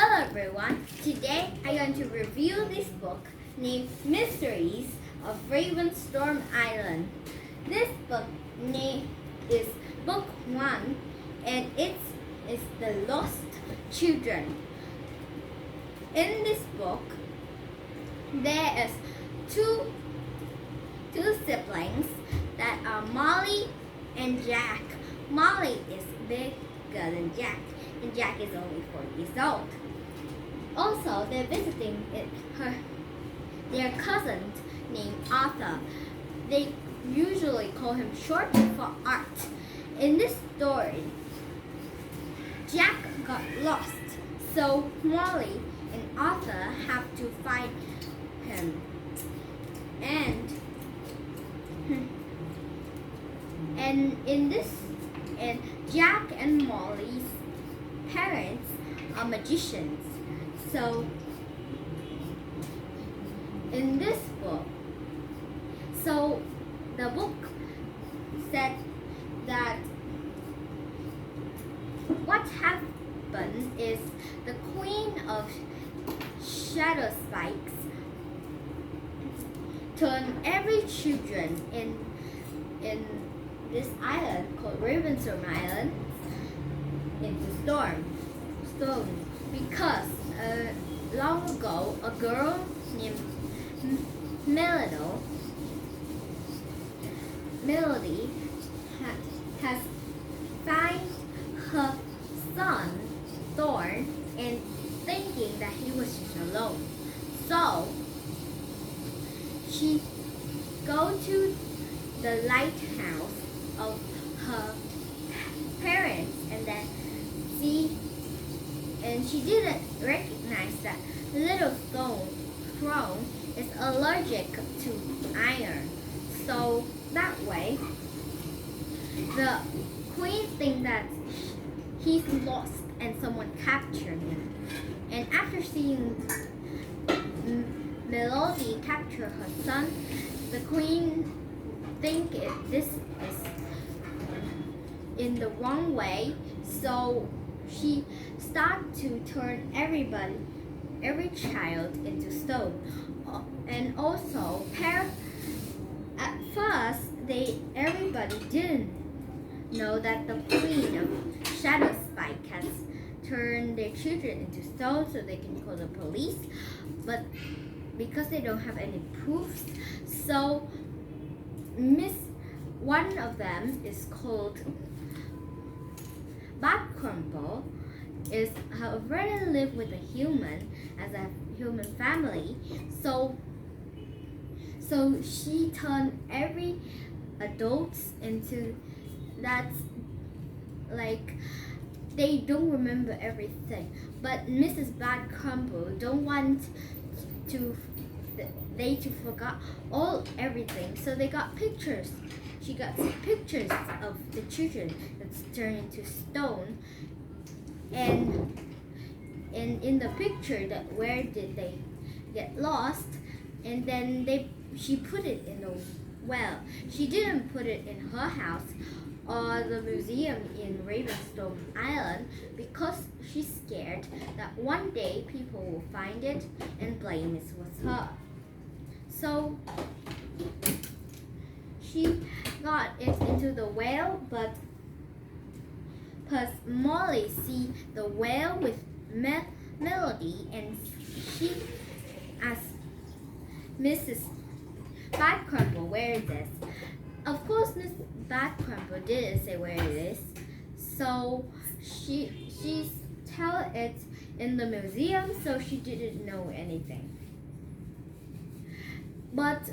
Hello everyone, today I'm going to review this book named Mysteries of Ravenstorm Island. This book name is Book 1 and it is The Lost Children. In this book, there is two siblings that are Molly and Jack. Molly is bigger than Jack and Jack is only 4 years old. Also, they're visiting their cousin named Arthur. They usually call him short for Art. In this story, Jack got lost, so Molly and Arthur have to find him. And Jack and Molly's parents are magicians. So in this book, the book said that what happened is the Queen of Shadow Spikes turned every children in this island called Ravenstorm Island into stone because long ago a girl named Melody has found her son Thorn and thinking that he was just alone. So she go to the lighthouse of her parents and she didn't recognize that little throne is allergic to iron. So that way, the queen thinks that he's lost and someone captured him. And after seeing Melody capture her son, the queen thinks this is in the wrong way. So she starts to turn every child into stone. And also, at first, everybody didn't know that the Queen of Shadow Spike has turned their children into stone so they can call the police. But because they don't have any proofs, so one of them is called Bad Crumple, is already lived with a human as a human family. So she turned every adults into that, like, they don't remember everything. But Mrs. Bad Crumple don't want they to forget everything. So they got pictures. She got pictures of the children that's turned into stone. And in the picture, that where did they get lost? And then she put it in the well. She didn't put it in her house or the museum in Ravenstorm Island because she's scared that one day people will find it and blame it was her. So she got it into the well, but plus Molly see the whale with Melody, and she asked Mrs. Bad Crumple, where is this? Of course, Miss Bad Crumple didn't say where it is, so she's tell it in the museum, so she didn't know anything. But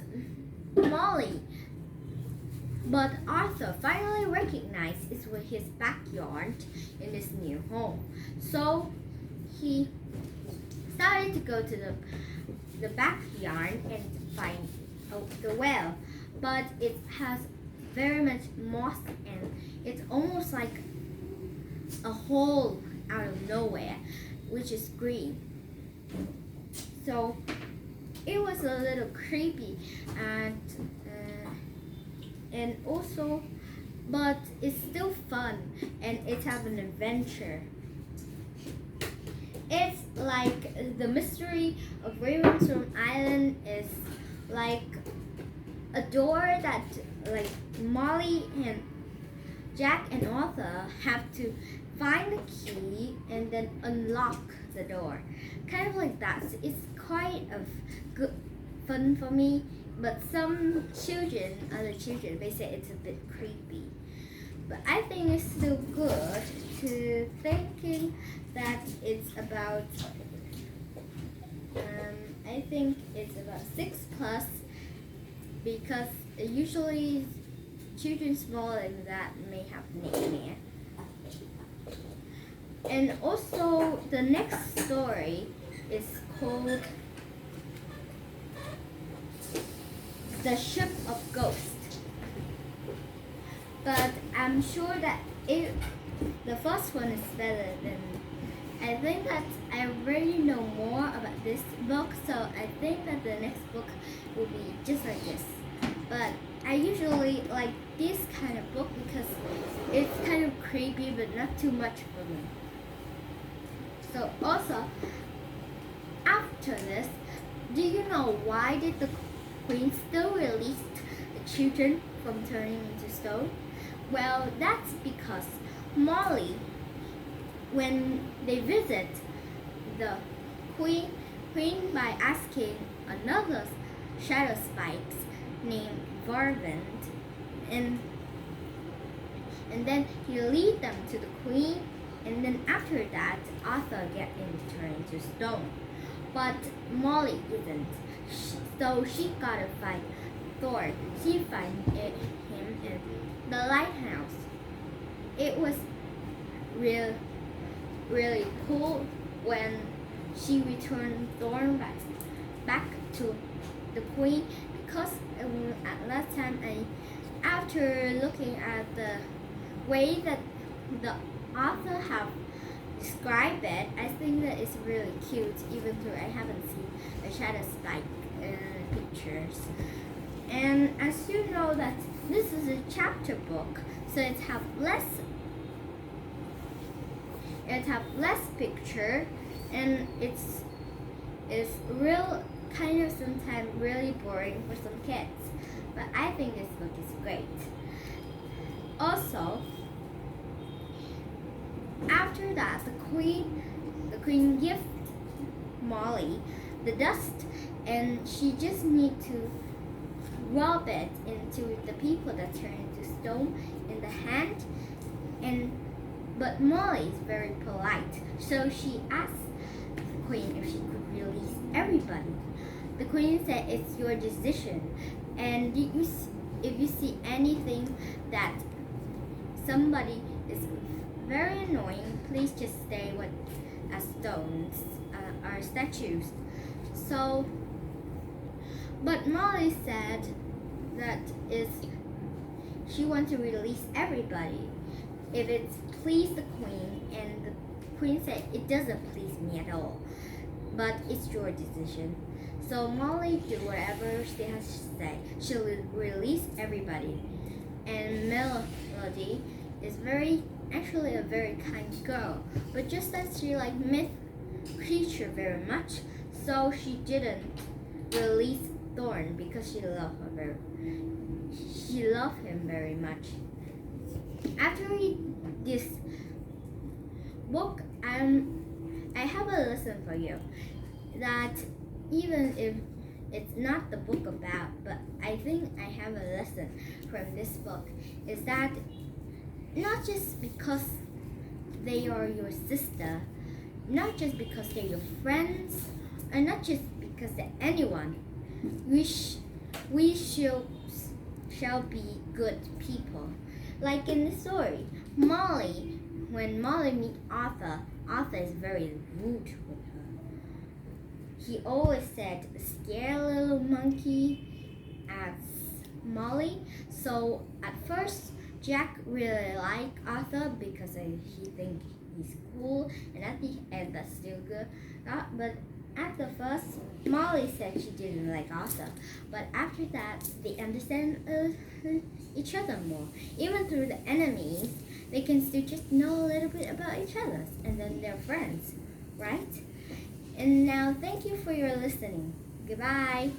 Arthur finally recognized it was his backyard in his new home. So he started to go to the backyard and find the well. But it has very much moss and it's almost like a hole out of nowhere, which is green. So it was a little creepy and also, but it's still fun and it's have an adventure. It's the mystery of Ravenstorm Island is like a door that like Molly and Jack and Arthur have to find the key and then unlock the door. Kind of like that. So it's quite of good fun for me, but some children, other children, they say it's a bit creepy. But I think it's still good to thinking that it's about I think it's about 6 plus, because usually children smaller than that may have nightmare. And also the next story is called The Ship of Ghosts. But I'm sure that the first one is better than. I think that I already know more about this book, so I think that the next book will be just like this. But I usually like this kind of book because it's kind of creepy but not too much for me. So also, after this, do you know why did the Queen still release the children from turning into stone? Well, that's because Molly, when they visit the queen by asking another shadow spikes named Varvent, and then he lead them to the queen, and then after that Arthur get him turned into stone. But Molly isn't, so she gotta find Thor. She finds him in the lighthouse. It was really cool when she returned Thorn back to the queen, because at last time after looking at the way that the author have described it, I think that it's really cute, even though I haven't seen the shadow spike pictures. And as you know that this is a chapter book, so it have less picture, and it's real kind of sometimes really boring for some kids. But I think this book is great. Also, after that, the queen gives Molly the dust, and she just need to rub it into the people that turn into stone in the hand. But Molly is very polite, so she asks the queen if she could release everybody. The queen said it's your decision, and if you see anything that somebody is very annoying, please just stay with stones or statues. So, but Molly said that she wants to release everybody if it pleased the queen, and the queen said it doesn't please me at all, but it's your decision. So Molly do whatever she has to say. She'll release everybody. And Melody is actually a very kind girl, but just that she like myth creature very much, so she didn't release Thorn because she loved him very much. After reading this book, I have a lesson for you, that even if it's not the book about, but I think I have a lesson from this book, is that not just because they are your sister, not just because they're your friends, and not just because they're anyone, we shall be good people. Like in the story, when Molly meets Arthur is very rude with her. He always said, "Scare little monkey," as Molly. So at first, Jack really liked Arthur because he thinks he's cool, and at the end that's still good. But at the first, Molly said she didn't like Arthur, but after that, they understand each other more. Even through the enemies, they can still just know a little bit about each other, and then they're friends, right? And now thank you for your listening. Goodbye.